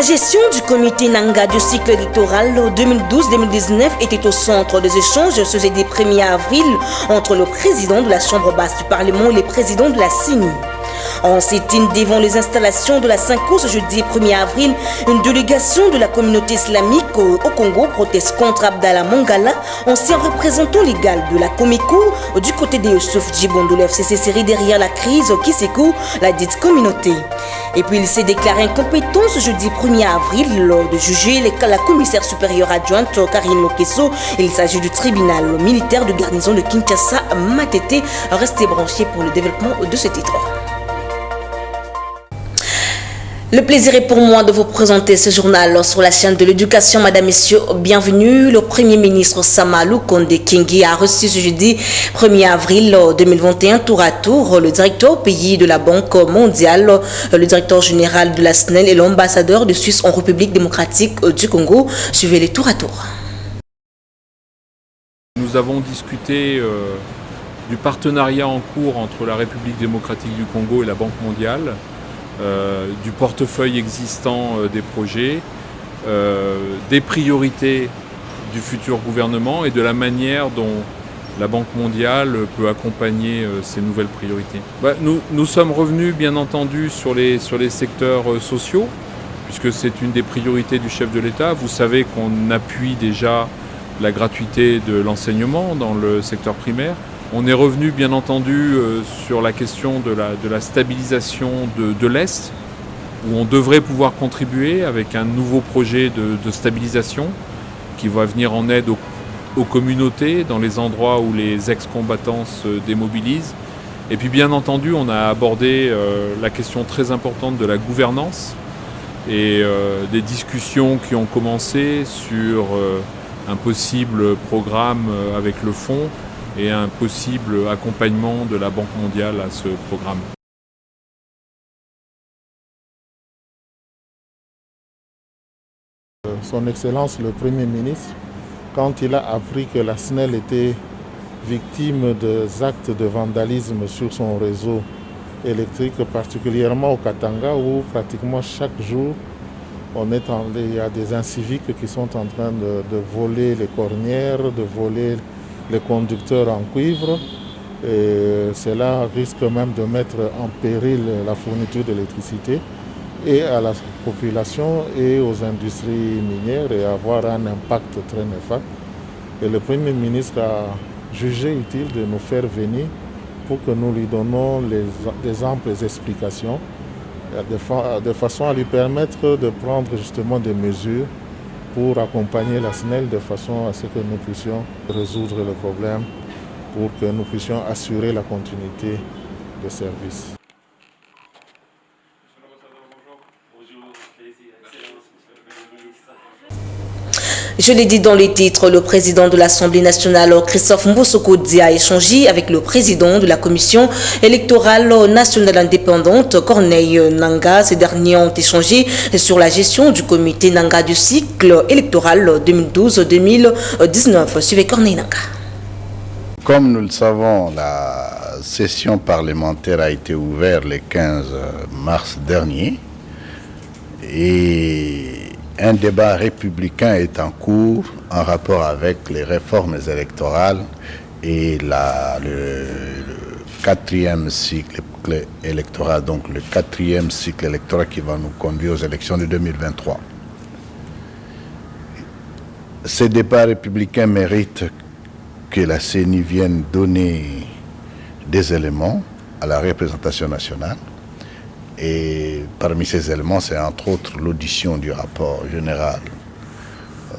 La gestion du comité Nanga du cycle électoral 2012-2019 était au centre des échanges ce jeudi 1er avril entre le président de la Chambre basse du Parlement et les présidents de la CENI. En sit-in devant les installations de la Synco ce jeudi 1er avril, une délégation de la communauté islamique au Congo proteste contre Abdallah Mangala, ancien représentant légal de la Comico du côté de Youssouf Djiboun de l'FCC série derrière la crise qui secoue la dite communauté. Et puis il s'est déclaré incompétent ce jeudi 1er avril de juger la commissaire supérieure adjointe Karine Lokesso. Il s'agit du tribunal militaire de garnison de Kinshasa Matete. Restez branchés pour le développement de ce titre. Le plaisir est pour moi de vous présenter ce journal sur la chaîne de l'éducation. Madame, Messieurs, bienvenue. Le Premier ministre Samalou Konde Kingi a reçu ce jeudi 1er avril 2021 tour à tour le directeur pays de la Banque mondiale, le directeur général de la SNEL et l'ambassadeur de Suisse en République démocratique du Congo. Suivez les tour à tour. Nous avons discuté du partenariat en cours entre la République démocratique du Congo et la Banque mondiale. Du portefeuille existant des projets, des priorités du futur gouvernement et de la manière dont la Banque mondiale peut accompagner ces nouvelles priorités. Nous sommes revenus bien entendu sur les secteurs sociaux, puisque c'est une des priorités du chef de l'État. Vous savez qu'on appuie déjà la gratuité de l'enseignement dans le secteur primaire. On est revenu bien entendu sur la question de la stabilisation de l'Est, où on devrait pouvoir contribuer avec un nouveau projet de stabilisation qui va venir en aide aux communautés dans les endroits où les ex-combattants se démobilisent. Et puis bien entendu, on a abordé la question très importante de la gouvernance et des discussions qui ont commencé sur un possible programme avec le fonds et un possible accompagnement de la Banque mondiale à ce programme. Son Excellence le Premier ministre, quand il a appris que la SNEL était victime des actes de vandalisme sur son réseau électrique, particulièrement au Katanga, où pratiquement chaque jour il y a des inciviques qui sont en train de voler les cornières, de voler les conducteurs en cuivre, et cela risque même de mettre en péril la fourniture d'électricité et à la population et aux industries minières et avoir un impact très néfaste. Et le Premier ministre a jugé utile de nous faire venir pour que nous lui donnions des amples explications de façon à lui permettre de prendre justement des mesures pour accompagner la SNEL de façon à ce que nous puissions résoudre le problème, pour que nous puissions assurer la continuité des services. Je l'ai dit dans les titres, le président de l'Assemblée nationale, Christophe Mbosokodi, a échangé avec le président de la Commission électorale nationale indépendante, Corneille Nanga. Ces derniers ont échangé sur la gestion du comité Nanga du cycle électoral 2012-2019. Suivez Corneille Nanga. Comme nous le savons, la session parlementaire a été ouverte le 15 mars dernier et un débat républicain est en cours en rapport avec les réformes électorales et le quatrième cycle électoral, donc le quatrième cycle électoral qui va nous conduire aux élections de 2023. Ces débats républicains méritent que la CENI vienne donner des éléments à la représentation nationale. Et parmi ces éléments, c'est entre autres l'audition du rapport général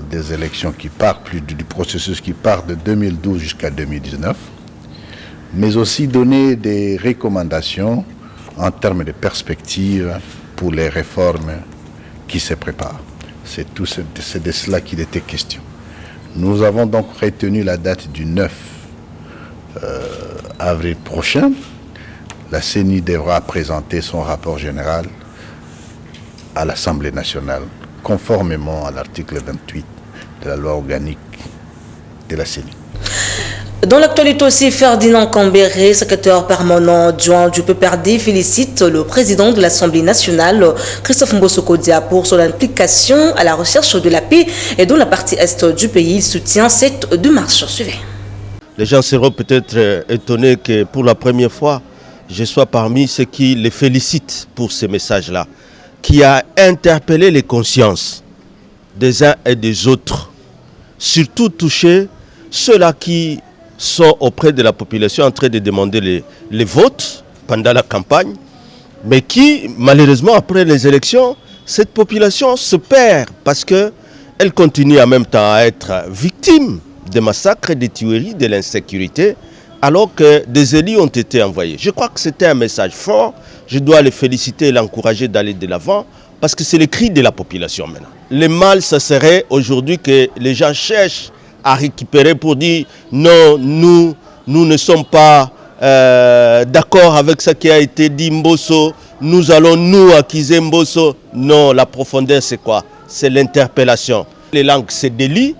des élections qui part, du processus qui part de 2012 jusqu'à 2019, mais aussi donner des recommandations en termes de perspectives pour les réformes qui se préparent. C'est de cela qu'il était question. Nous avons donc retenu la date du 9 avril prochain. La CENI devra présenter son rapport général à l'Assemblée nationale, conformément à l'article 28 de la loi organique de la CENI. Dans l'actualité aussi, Ferdinand Cambéré, secrétaire permanent adjoint du PPRD, félicite le président de l'Assemblée nationale, Christophe Mbosso Kodia, pour son implication à la recherche de la paix et dans la partie est du pays. Il soutient cette démarche. Suivez. Les gens seront peut-être étonnés que pour la première fois, je sois parmi ceux qui les félicitent pour ces messages-là, qui a interpellé les consciences des uns et des autres, surtout touché ceux-là qui sont auprès de la population en train de demander les votes pendant la campagne, mais qui, malheureusement, après les élections, cette population se perd parce qu'elle continue en même temps à être victime des massacres, des tueries, de l'insécurité, alors que des élus ont été envoyés. Je crois que c'était un message fort. Je dois les féliciter et l'encourager d'aller de l'avant parce que c'est le cri de la population maintenant. Le mal, ce serait aujourd'hui que les gens cherchent à récupérer pour dire non, nous ne sommes pas d'accord avec ce qui a été dit Mbosso, nous allons nous accuser Mbosso. Non, la profondeur c'est quoi? C'est l'interpellation. Les langues c'est délit.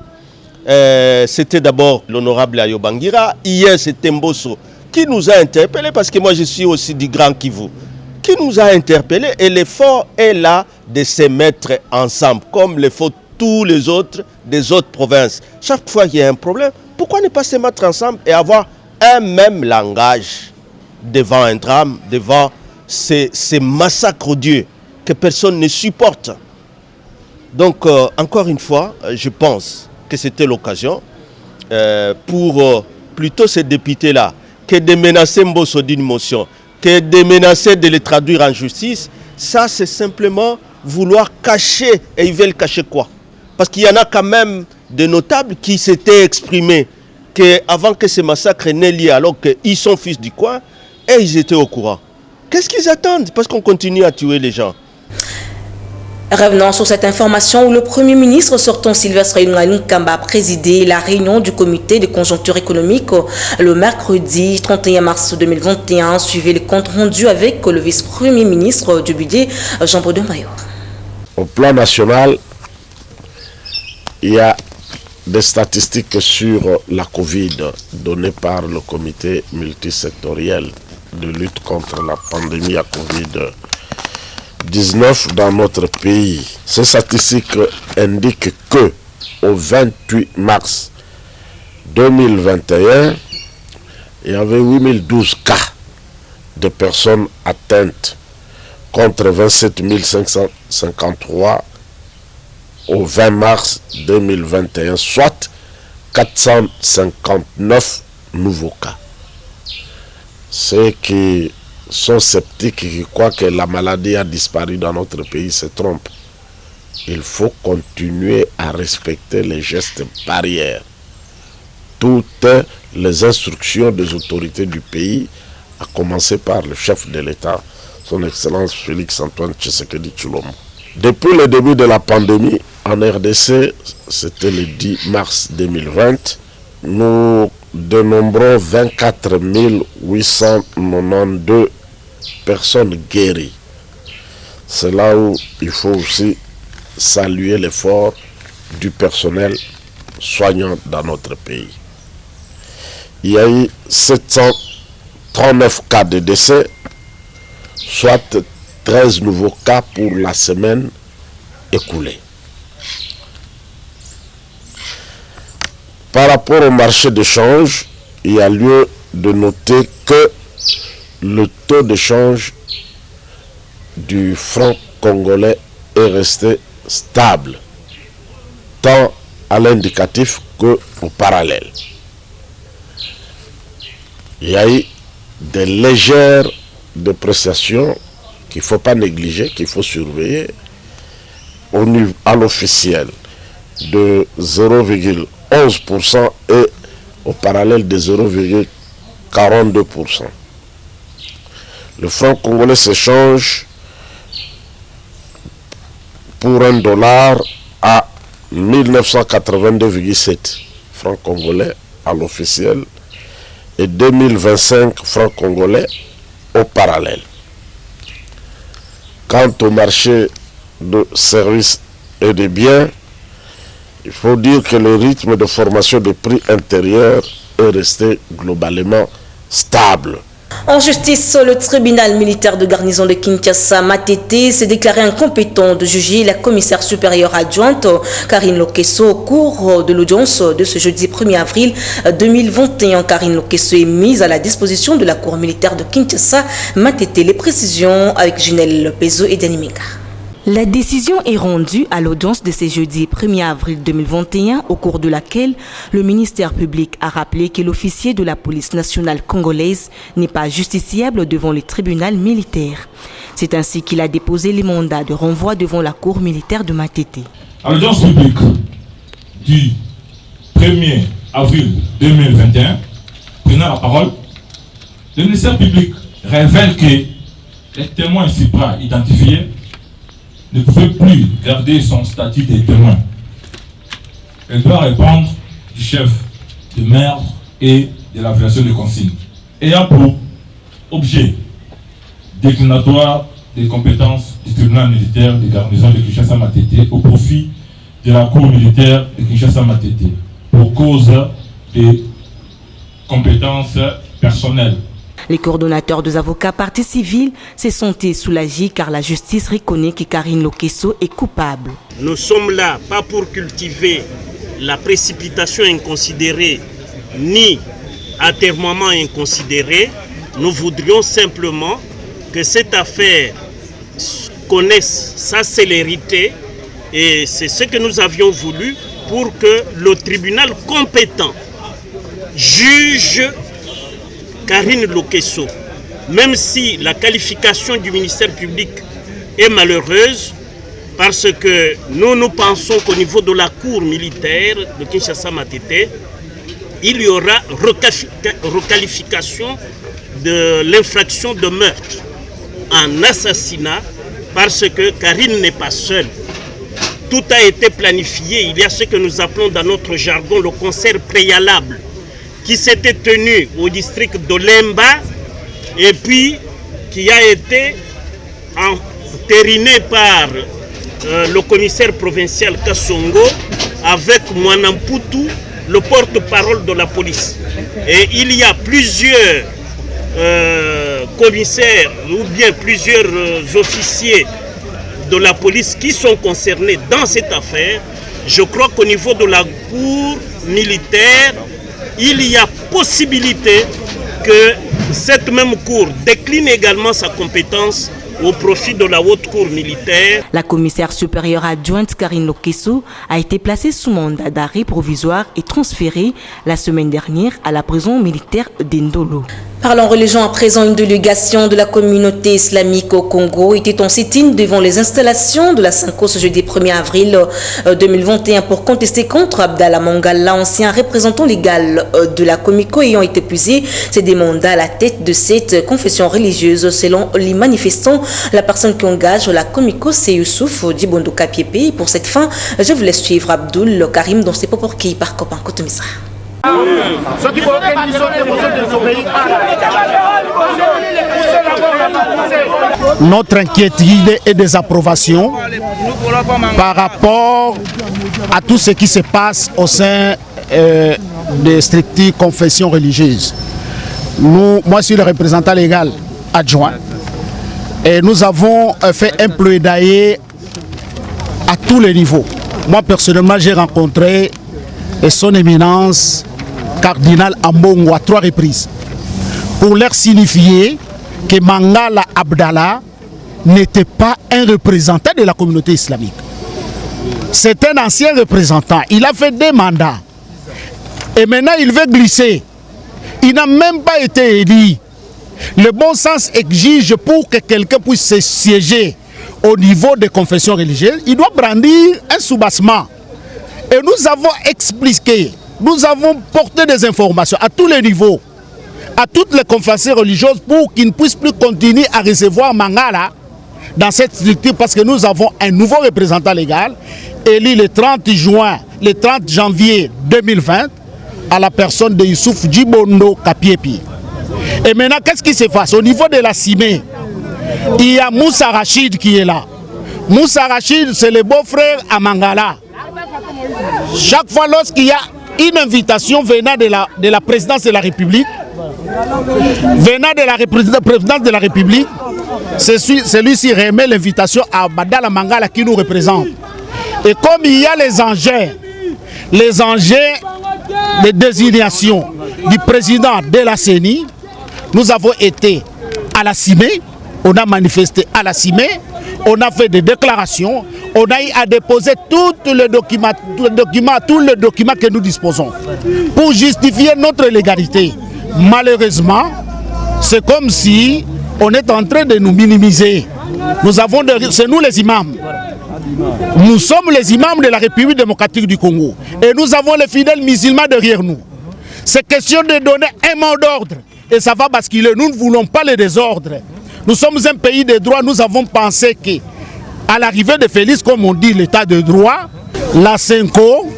C'était d'abord l'honorable Ayobangira, hier c'était Mbosso qui nous a interpellés parce que moi je suis aussi du Grand Kivu, qui nous a interpellés et l'effort est là de se mettre ensemble comme le faut tous les autres des autres provinces. Chaque fois qu'il y a un problème, pourquoi ne pas se mettre ensemble et avoir un même langage devant un drame, devant ces massacres odieux que personne ne supporte. Donc encore une fois, je pense que c'était l'occasion pour plutôt ces députés-là que de menacer Mbosso d'une motion, que de menacer de les traduire en justice. Ça, c'est simplement vouloir cacher. Et ils veulent cacher quoi? Parce qu'il y en a quand même des notables qui s'étaient exprimés qu'avant que ces massacres n'aient lieu, alors qu'ils sont fils du coin, et ils étaient au courant. Qu'est-ce qu'ils attendent? Parce qu'on continue à tuer les gens. Revenons sur cette information où le Premier ministre sortant Sylvestre Ilunga-Nkamba a présidé la réunion du comité de conjoncture économique le mercredi 31 mars 2021. Suivez le compte rendu avec le vice-premier ministre du budget, Jean-Baudouin Mayor. Au plan national, il y a des statistiques sur la Covid données par le comité multisectoriel de lutte contre la pandémie à Covid-19 dans notre pays. Ces statistiques indiquent que au 28 mars 2021, il y avait 8012 cas de personnes atteintes contre 27 553 au 20 mars 2021, soit 459 nouveaux cas. Ceux qui sont sceptiques, qui croient que la maladie a disparu dans notre pays, se trompent. Il faut continuer à respecter les gestes barrières. Toutes les instructions des autorités du pays, à commencer par le chef de l'État, son Excellence Félix-Antoine Tshisekedi Tshilombo. Depuis le début de la pandémie, en RDC, c'était le 10 mars 2020, nous dénombrons 24 892 personnes guéries. C'est là où il faut aussi saluer l'effort du personnel soignant dans notre pays. Il y a eu 739 cas de décès, soit 13 nouveaux cas pour la semaine écoulée. Par rapport au marché de change, il y a lieu de noter que le taux de change du franc congolais est resté stable, tant à l'indicatif qu'au parallèle. Il y a eu des légères dépréciations qu'il ne faut pas négliger, qu'il faut surveiller à l'officiel de 0,11% et au parallèle de 0,42%. Le franc congolais s'échange pour $1 à 1982,7 francs congolais à l'officiel et 2025 francs congolais au parallèle. Quant au marché de services et de biens, il faut dire que le rythme de formation des prix intérieurs est resté globalement stable. En justice, le tribunal militaire de garnison de Kinshasa, Matete, s'est déclaré incompétent de juger la commissaire supérieure adjointe Karine Lokesso au cours de l'audience de ce jeudi 1er avril 2021. Karine Lokesso est mise à la disposition de la cour militaire de Kinshasa, Matete. Les précisions avec Junel Pezo et Dani Menga. La décision est rendue à l'audience de ce jeudi 1er avril 2021, au cours de laquelle le ministère public a rappelé que l'officier de la police nationale congolaise n'est pas justiciable devant le tribunal militaire. C'est ainsi qu'il a déposé les mandats de renvoi devant la cour militaire de Matete. À l'audience publique du 1er avril 2021, prenant la parole, le ministère public révèle que les témoins supra identifiés ne pouvait plus garder son statut de témoin. Elle doit répondre du chef de meurtre et de la violation de consignes, ayant pour objet déclinatoire des compétences du tribunal militaire de garnison de Kinshasa Matete au profit de la cour militaire de Kinshasa Matete pour cause de compétences personnelles. Les coordonnateurs des avocats partis civils se sentaient soulagés car la justice reconnaît que Karine Lokesso est coupable. Nous sommes là pas pour cultiver la précipitation inconsidérée ni atermoiement inconsidéré. Nous voudrions simplement que cette affaire connaisse sa célérité et c'est ce que nous avions voulu pour que le tribunal compétent juge Karine Lokesso, même si la qualification du ministère public est malheureuse, parce que nous pensons qu'au niveau de la cour militaire de Kinshasa Matete, il y aura requalification de l'infraction de meurtre en assassinat, parce que Karine n'est pas seule. Tout a été planifié, il y a ce que nous appelons dans notre jargon le concert préalable, qui s'était tenu au district de Lemba et puis qui a été entériné par le commissaire provincial Kassongo avec Mwanamputu, le porte-parole de la police. Et il y a plusieurs commissaires ou bien plusieurs officiers de la police qui sont concernés dans cette affaire. Je crois qu'au niveau de la cour militaire, il y a possibilité que cette même cour décline également sa compétence au profit de la haute cour militaire. La commissaire supérieure adjointe Karine Lokesso a été placée sous mandat d'arrêt provisoire et transférée la semaine dernière à la prison militaire d'Indolo. Parlons religion à présent. Une délégation de la communauté islamique au Congo était en sit-in devant les installations de la Synco ce jeudi 1er avril 2021 pour contester contre Abdallah Mangala, ancien représentant légal de la Comico ayant été épuisé ses des mandats à la tête de cette confession religieuse. Selon les manifestants, la personne qui engage la Comico, c'est Youssouf Djibondo Kapiepe. Pour cette fin, je vous laisse suivre Abdoul Karim dans ses propos qui par Copan Kotomisa. Notre inquiétude et désapprobation par rapport à tout ce qui se passe au sein des strictes confessions religieuses. Moi, je suis le représentant légal adjoint et nous avons fait un plaidoyer à tous les niveaux. Moi, personnellement, j'ai rencontré son éminence cardinal Ambongo à 3 reprises pour leur signifier que Mangala Abdallah n'était pas un représentant de la communauté islamique. C'est un ancien représentant. Il a fait des mandats. Et maintenant, il veut glisser. Il n'a même pas été élu. Le bon sens exige pour que quelqu'un puisse siéger au niveau des confessions religieuses, il doit brandir un soubassement. Et nous avons expliqué, nous avons porté des informations à tous les niveaux, à toutes les confessions religieuses pour qu'ils ne puissent plus continuer à recevoir Mangala dans cette structure parce que nous avons un nouveau représentant légal élu le 30 janvier 2020 à la personne de Youssouf Djibondo Kapiepe. Et maintenant, qu'est-ce qui se passe? Au niveau de la CIME, il y a Moussa Rachid qui est là. Moussa Rachid, c'est le beau-frère à Mangala. Chaque fois lorsqu'il y a une invitation venant de la présidence de la République. Venant de la présidence de la République, celui-ci remet l'invitation à Badala Mangala qui nous représente. Et comme il y a les enjeux de désignation du président de la CENI, nous avons été à la CIME, on a manifesté à la CIME, on a fait des déclarations, on a eu à déposer tous les documents que nous disposons pour justifier notre légalité. Malheureusement, c'est comme si on est en train de nous minimiser. C'est nous les imams. Nous sommes les imams de la République démocratique du Congo. Et nous avons les fidèles musulmans derrière nous. C'est question de donner un mot d'ordre. Et ça va basculer. Nous ne voulons pas le désordre. Nous sommes un pays de droit. Nous avons pensé qu'à l'arrivée de Félix, comme on dit, l'état de droit, la Senko,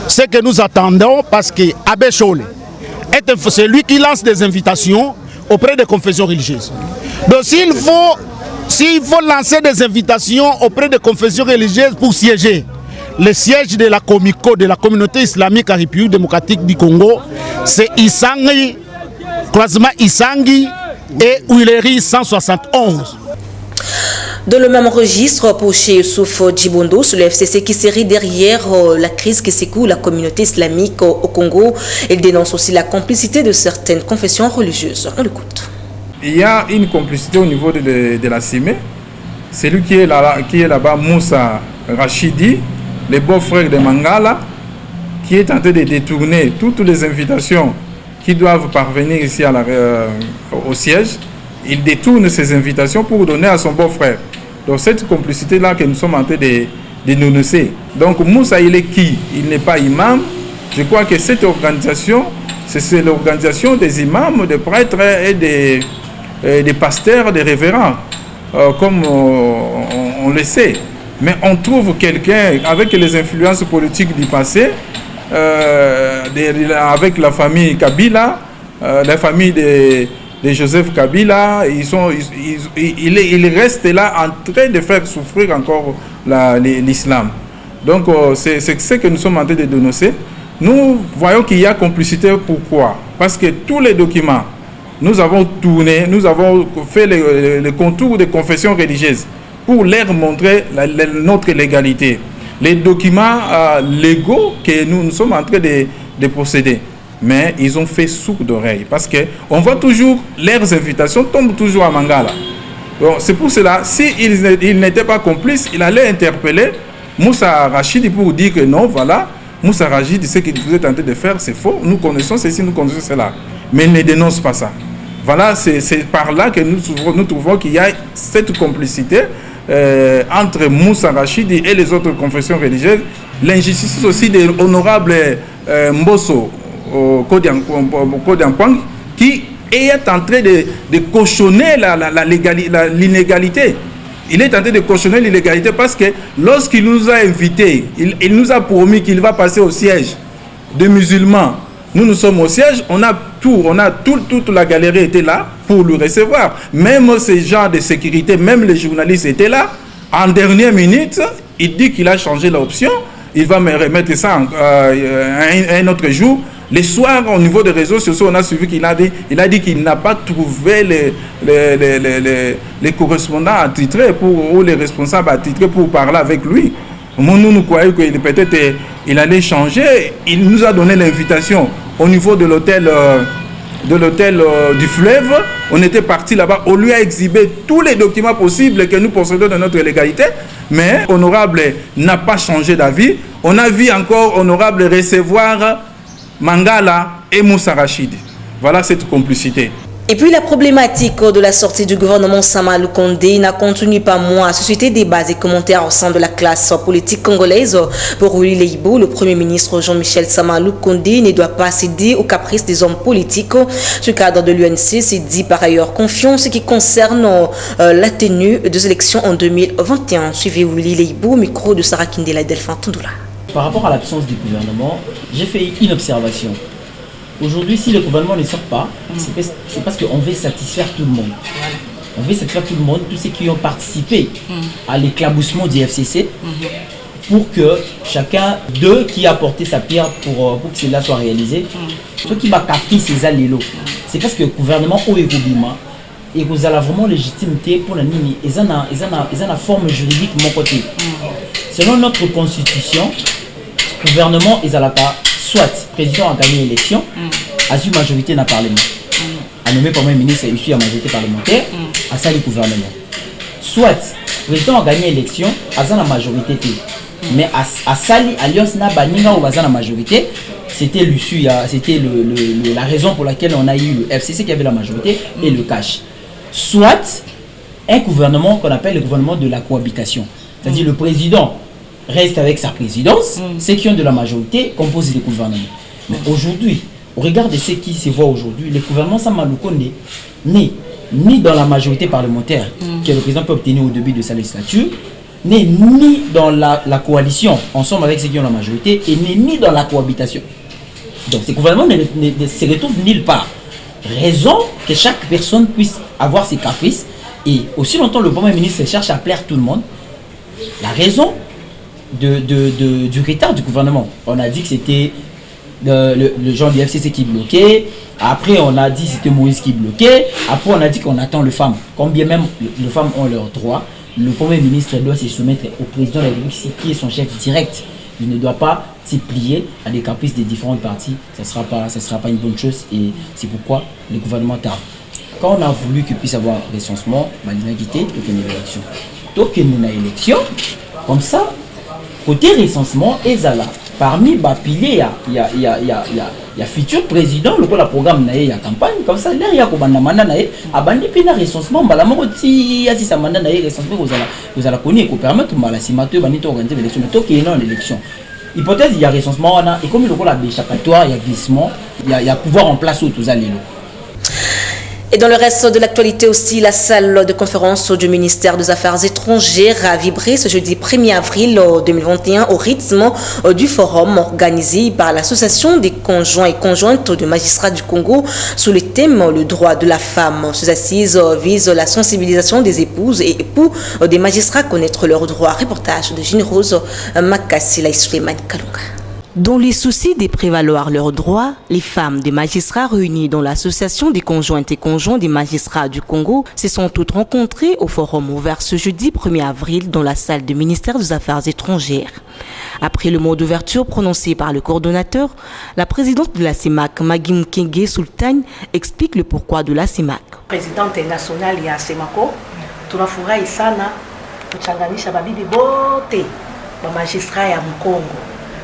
c'est que nous attendons parce que Abbé Cholé, c'est lui qui lance des invitations auprès des confessions religieuses. Donc s'il faut lancer des invitations auprès des confessions religieuses pour siéger, le siège de la Comico, de la communauté islamique en République démocratique du Congo, c'est Isangi, croisement Isangi et Huileri 171. Dans le même registre, pour chez Youssouf Djibondo, sur le FCC qui serait derrière la crise qui secoue la communauté islamique au Congo, il dénonce aussi la complicité de certaines confessions religieuses. On l'écoute. Il y a une complicité au niveau de la CIME. Celui qui est là-bas, Moussa Rachidi, le beau-frère de Mangala, qui est en train de détourner toutes les invitations qui doivent parvenir ici au siège. Il détourne ces invitations pour donner à son beau-frère. Donc cette complicité-là que nous sommes en train de dénoncer. Donc Moussa, il est qui? Il n'est pas imam. Je crois que cette organisation, c'est l'organisation des imams, des prêtres et des pasteurs, des révérends, comme on le sait. Mais on trouve quelqu'un avec les influences politiques du passé, avec la famille Kabila, la famille de Joseph Kabila, il reste là en train de faire souffrir encore l'islam. Donc c'est ce que nous sommes en train de dénoncer. Nous voyons qu'il y a complicité. Pourquoi? Parce que tous les documents, nous avons tourné, nous avons fait le contour des confessions religieuses pour leur montrer notre légalité. Les documents légaux que nous sommes en train de procéder. Mais ils ont fait sourd d'oreille parce qu'on voit toujours, leurs invitations tombent toujours à Mangala. C'est pour cela, s'il n'était pas complice, il allait interpeller Moussa Rachidi pour dire que non, voilà, Moussa Rachidi, ce que vous êtes en train de faire, c'est faux, nous connaissons ceci, nous connaissons cela. Mais il ne dénonce pas ça. Voilà, c'est par là que nous trouvons qu'il y a cette complicité entre Moussa Rachidi et les autres confessions religieuses. L'injustice aussi de l'honorable Mbosso Kodiampang, qui est en train de cautionner l'inégalité. Il est en train de cautionner l'illégalité parce que lorsqu'il nous a invités, il nous a promis qu'il va passer au siège de musulmans. Nous sommes au siège, toute la galerie était là pour le recevoir. Même ces gens de sécurité, même les journalistes étaient là. En dernière minute, il dit qu'il a changé l'option. Il va me remettre ça un autre jour. Les soirs, au niveau des réseaux sociaux, on a suivi qu'il a dit qu'il n'a pas trouvé les correspondants attitrés ou les responsables attitrés pour parler avec lui. Nous croyons qu'il peut-être il allait changer. Il nous a donné l'invitation au niveau de l'hôtel du fleuve. On était parti là-bas. On lui a exhibé tous les documents possibles que nous possédons dans notre légalité. Mais Honorable n'a pas changé d'avis. On a vu encore Honorable recevoir Mangala et Moussa Rachidi. Voilà cette complicité. Et puis la problématique de la sortie du gouvernement Sama Lukonde n'a continue pas moins à susciter des débats et commentaires au sein de la classe politique congolaise. Pour Willy Leibo, le Premier ministre Jean-Michel Sama Lukonde ne doit pas céder aux caprices des hommes politiques. Ce cadre de l'UNC s'est dit par ailleurs confiant en ce qui concerne la tenue des élections en 2021. Suivez Willy Leibo, micro de Sarah Kindela et Delphin Tundula. Par rapport à l'absence du gouvernement, j'ai fait une observation. Aujourd'hui, si le gouvernement ne sort pas, c'est parce qu'on veut satisfaire tout le monde. On veut satisfaire tout le monde, tous ceux qui ont participé à l'éclaboussement du FCC, pour que chacun d'eux qui a porté sa pierre pour que cela soit réalisé, ceux qui m'a capté ces allélos, c'est parce que le gouvernement au Ekobima, et vous avez vraiment légitimité pour la nini, ils ont la forme juridique de mon côté. Selon notre constitution, le gouvernement, ils ont pas, soit le président a gagné l'élection, a eu majorité dans le Parlement, a nommé premier ministre et issu à majorité parlementaire, a ça le gouvernement. Soit le président a gagné l'élection, a la majorité. Mais à Sali, Alliance Nabaninga ou la majorité, c'était l'issue, c'était la raison pour laquelle on a eu le FCC qui avait la majorité et le cash. Soit un gouvernement qu'on appelle le gouvernement de la cohabitation. C'est-à-dire le président reste avec sa présidence, ceux qui ont de la majorité composent le gouvernement. Mais aujourd'hui, au regard de ce qui se voit aujourd'hui, le gouvernement Samaloukonde n'est ni dans la majorité parlementaire que le président peut obtenir au début de sa législature, n'est ni dans la coalition ensemble avec ceux qui ont la majorité et n'est ni dans la cohabitation. Donc ce gouvernement ne se retrouve nulle part. Raison que chaque personne puisse avoir ses caprices et aussi longtemps le Premier ministre cherche à plaire tout le monde. La raison du retard du gouvernement, on a dit que c'était le genre du FCC qui bloquait, après on a dit que c'était Moïse qui bloquait, après on a dit qu'on attend les femmes. Combien même les femmes ont leurs droits, le Premier ministre doit se soumettre au président de la République qui est son chef direct. Il ne doit pas se plier à des caprices des différentes parties. Ça sera pas une bonne chose et c'est pourquoi le gouvernement tarde. Quand on a voulu qu'il puisse avoir recensement, il a quitté donc il y a une élection. Donc il y a une élection, comme ça, côté recensement, Ezala, parmi les piliers, il y a futur président, le programme il y a campagne, comme ça, il y a un recensement, il y a un mandat de recensement, vous allez connaître, pour permettre d'organiser l'élection, mais il y a une élection. Hypothèse, il y a recensement, et comme il y a échappatoire, il y a glissement, il y a pouvoir en place où tous les lots. Et dans le reste de l'actualité aussi, la salle de conférence du ministère des Affaires étrangères a vibré ce jeudi 1er avril 2021 au rythme du forum organisé par l'Association des conjoints et conjointes de magistrats du Congo sous le thème « Le droit de la femme ». Ces assises visent la sensibilisation des épouses et époux des magistrats à connaître leurs droits. Reportage de Jeanne Rose Makasila et Suleiman Kalunga. Dans les soucis de prévaloir leurs droits, les femmes des magistrats réunies dans l'association des conjointes et conjoints des magistrats du Congo se sont toutes rencontrées au forum ouvert ce jeudi 1er avril dans la salle du ministère des Affaires étrangères. Après le mot d'ouverture prononcé par le coordonnateur, la présidente de la CEMAC, Magui Mukenge Sultan, explique le pourquoi de la CEMAC. Présidente nationale ya CEMACO, tunafurahi sana kuchanganisha babibi bote ba magistrat ya Mkongo.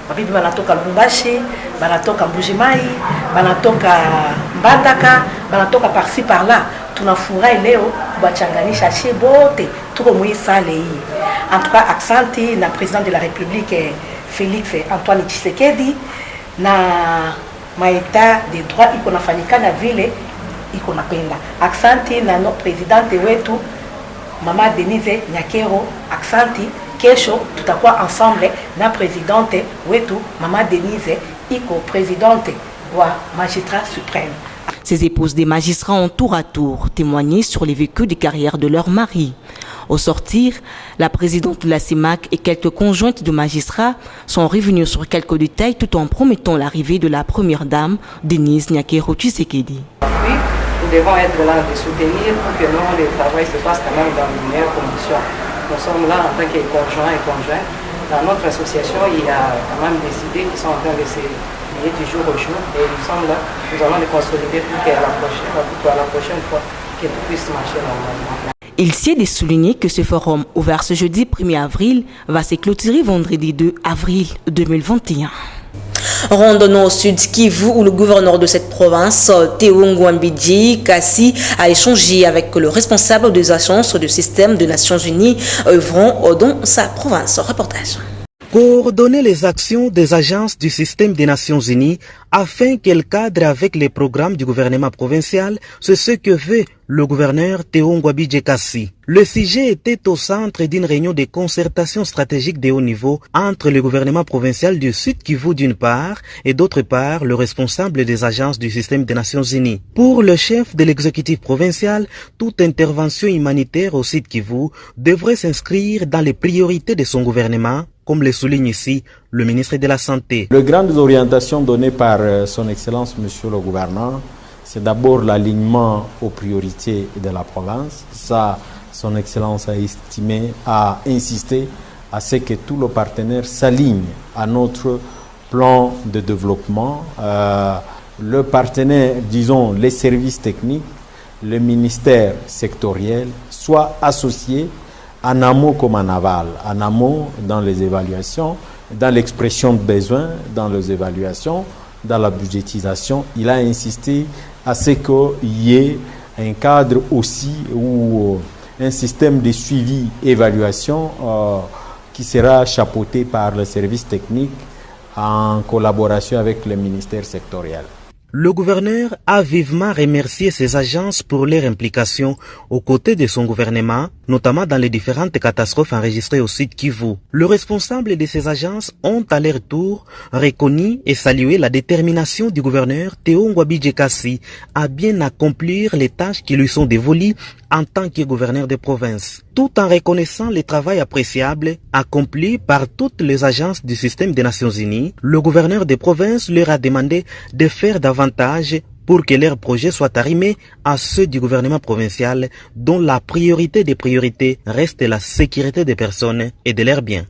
Babibi banatoka Lubumbashi, banatoka Mbujimai, banatoka Mbandaka, banatoka par-ci par-là. Tunafurahi leo kubachanganisha chez bote tuko muisale hii. En tout cas, accenti na président de la République Félix Antoine Tshisekedi na maeta de droit iko nafanyika na vile iko napenda. Accenti na no présidente wetu Mama Denise Nyakero, accenti kesho tutakuwa ensemble na présidente wetu Mama Denise iko présidente wa magistrat suprême. Ces épouses des magistrats ont tour à tour témoigné sur les vécus de carrière de leur mari. Au sortir, la présidente de la CEMAC et quelques conjointes de magistrats sont revenues sur quelques détails tout en promettant l'arrivée de la première dame, Denise Nyakero Tshisekedi. Oui, nous devons être là de soutenir pour que le travail se passe quand même dans de meilleures conditions. Nous sommes là en tant que conjoints et conjointes. Dans notre association, il y a quand même des idées qui sont en train de se lier du jour au jour. Et nous sommes là, nous allons les consolider pour qu'à la prochaine fois, que tout puisse marcher normalement. Il s'y est de souligner que ce forum ouvert ce jeudi 1er avril va se clôturer vendredi 2 avril 2021. Randonnons au sud Kivu où le gouverneur de cette province, Théo Ngouambidji Kassi, a échangé avec le responsable des agences du système des Nations Unies œuvrant dans sa province. Reportage. Coordonner les actions des agences du système des Nations Unies afin qu'elles cadrent avec les programmes du gouvernement provincial, c'est ce que veut le gouverneur Théo Ngouambidji Kassi. Le sujet était au centre d'une réunion de concertation stratégique de haut niveau entre le gouvernement provincial du Sud Kivu d'une part et d'autre part le responsable des agences du système des Nations Unies. Pour le chef de l'exécutif provincial, toute intervention humanitaire au Sud Kivu devrait s'inscrire dans les priorités de son gouvernement. comme le souligne ici le ministre de la Santé. Les grandes orientations données par son Excellence, Monsieur le Gouverneur, c'est d'abord l'alignement aux priorités de la province. Ça, son Excellence a estimé, a insisté à ce que tous les partenaires s'alignent à notre plan de développement. Le partenaire, disons, les services techniques, le ministère sectoriel, soient associés en amont comme en aval. En amont dans les évaluations, dans l'expression de besoins, dans les évaluations, dans la budgétisation. Il a insisté à ce qu'il y ait un cadre aussi ou un système de suivi-évaluation qui sera chapeauté par le service technique en collaboration avec le ministère sectoriel. Le gouverneur a vivement remercié ces agences pour leur implication aux côtés de son gouvernement, notamment dans les différentes catastrophes enregistrées au sud Kivu. Le responsable de ces agences ont à leur tour reconnu et salué la détermination du gouverneur Théo Ngwabi Kassi à bien accomplir les tâches qui lui sont dévolues en tant que gouverneur de province, tout en reconnaissant le travail appréciable accompli par toutes les agences du système des Nations Unies. Le gouverneur de province leur a demandé de faire davantage pour que leurs projets soient arrimés à ceux du gouvernement provincial, dont la priorité des priorités reste la sécurité des personnes et de leurs biens.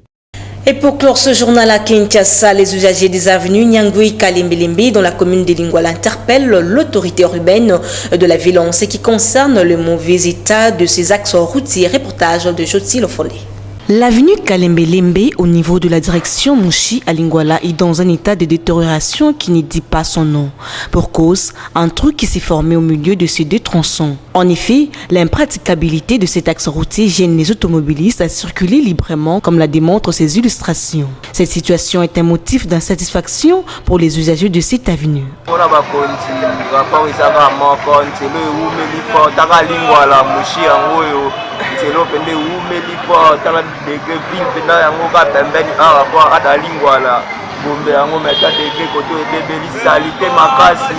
Et pour clore ce journal à Kinshasa, les usagers des avenues Nyangui et Kalembelembe dans la commune de Lingwala interpellent l'autorité urbaine de la ville en ce qui concerne le mauvais état de ces axes routiers. Reportage de Joti Lofolé. L'avenue Kalembelembe au niveau de la direction Mouchi à Lingwala est dans un état de détérioration qui ne dit pas son nom. Pour cause, un trou qui s'est formé au milieu de ces deux tronçons. En effet, l'impraticabilité de cet axe routier gêne les automobilistes à circuler librement comme la démontrent ces illustrations. Cette situation est un motif d'insatisfaction pour les usagers de cette avenue. nzela opende umeli po tala dege ville penda yango ka pembeni awa po adalingwala bombe yango meta dege koto ebebeli salite makasi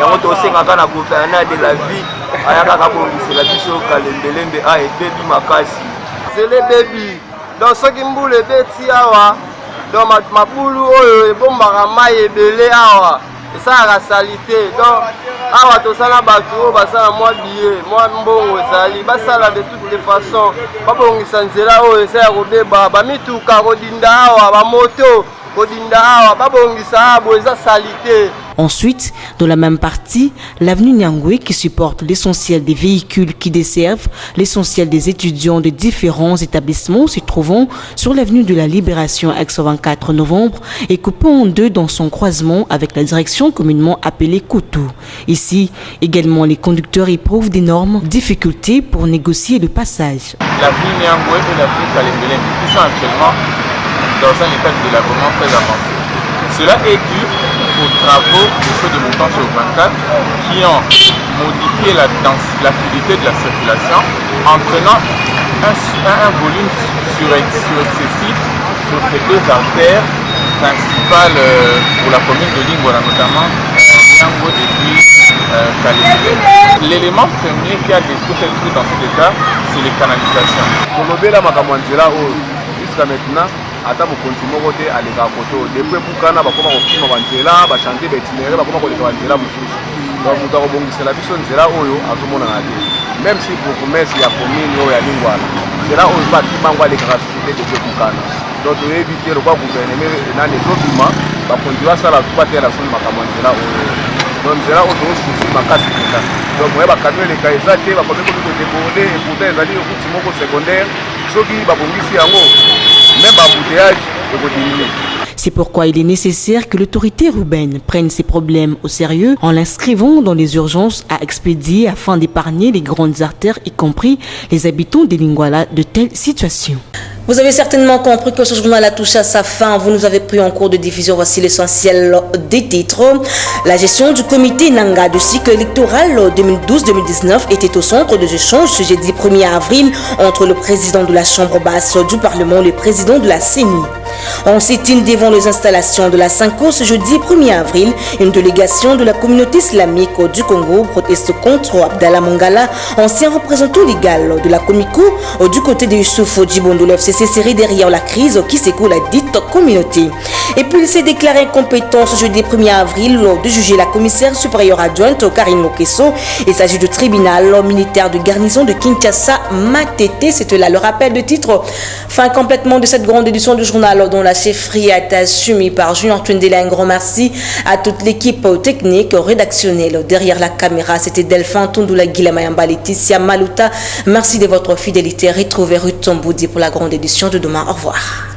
yango tosengaka na gouverneur de la ville ayaka kabongisela biso Kalembelembe a ebebi makasi nzela ebebi donc soki mbula ebeti awa donc mabulu oyo ebombaka mai ebele awa esalaka salite donc awa tosala bato oyo basala mwa billet mwa mbongo ezali basala de toutes les façons babongisa nzela oyo esa ya kobeba bamituka kodinda awa bamoto kodinda awa babongisa abo eza salite. Ensuite, dans la même partie, l'avenue Nyangui qui supporte l'essentiel des véhicules qui desservent l'essentiel des étudiants de différents établissements se trouvant sur l'avenue de la Libération ex-24 novembre est coupée en deux dans son croisement avec la direction communément appelée Koutou. Ici, également, les conducteurs éprouvent d'énormes difficultés pour négocier le passage. L'avenue Nyangui et l'avenue Kalembelembe qui sont actuellement dans un état de délabrement très avancé. Cela est dû aux travaux du feu de montant sur 24 qui ont modifié la fluidité de la circulation, entraînant un volume surexcessif sur ces deux artères principales pour la commune de Lingwala, notamment Nyango et puis Kalembelembe. L'élément premier qui a détruit cette route dans cet état, c'est les canalisations. Jusqu'à maintenant, ata mokonzi moko te aleka koto depuis bukana bakoma kokima banzela bachange betinere bakoma koleka banzela mosusu donc moto akobongisela biso nzela oyo azomonana te même si pour promesse ya commune oyo ya Lingwala nzela oyo bakimango alekaka société depuis bukana donc toyebi te lokwa gouvernement nani ezobima bakonzi basala tu batela soni makambo ya nzela oyo donc nzela oyo tozosusi makasi mpenza donc moye bakami eleka eza te bakomi kodeborde et pourtant ezali okuti moko secondaire soki babongisi yango même embouteillage et. C'est pourquoi il est nécessaire que l'autorité urbaine prenne ces problèmes au sérieux en l'inscrivant dans les urgences à expédier afin d'épargner les grandes artères, y compris les habitants de Lingwala, de telles situations. Vous avez certainement compris que ce journal a touché à sa fin. Vous nous avez pris en cours de diffusion. Voici l'essentiel des titres. La gestion du comité Nanga du cycle électoral 2012-2019 était au centre des échanges ce jeudi 1er avril entre le président de la Chambre basse du Parlement et le président de la CENI. En sit-in devant les installations de la Synco ce jeudi 1er avril, une délégation de la communauté islamique du Congo proteste contre Abdallah Mongala, ancien représentant légal de la Comico, du côté de Youssouf Djibondo. Le FCC serait derrière la crise qui secoue la dite communauté. Et puis il s'est déclaré incompétent ce jeudi 1er avril de juger la commissaire supérieure adjointe Karine Lokesso. Il s'agit du tribunal militaire de garnison de Kinshasa Matete. C'était là le rappel de titre. Fin complètement de cette grande édition du journal dont la chefferie a été assumée par Junior Twendela. Un grand merci à toute l'équipe technique, rédactionnelle. Derrière la caméra, c'était Delphin Tondula Guilamayamba, Laetitia Maluta. Merci de votre fidélité. Retrouvez Ruth Tomboudi pour la grande édition de demain. Au revoir.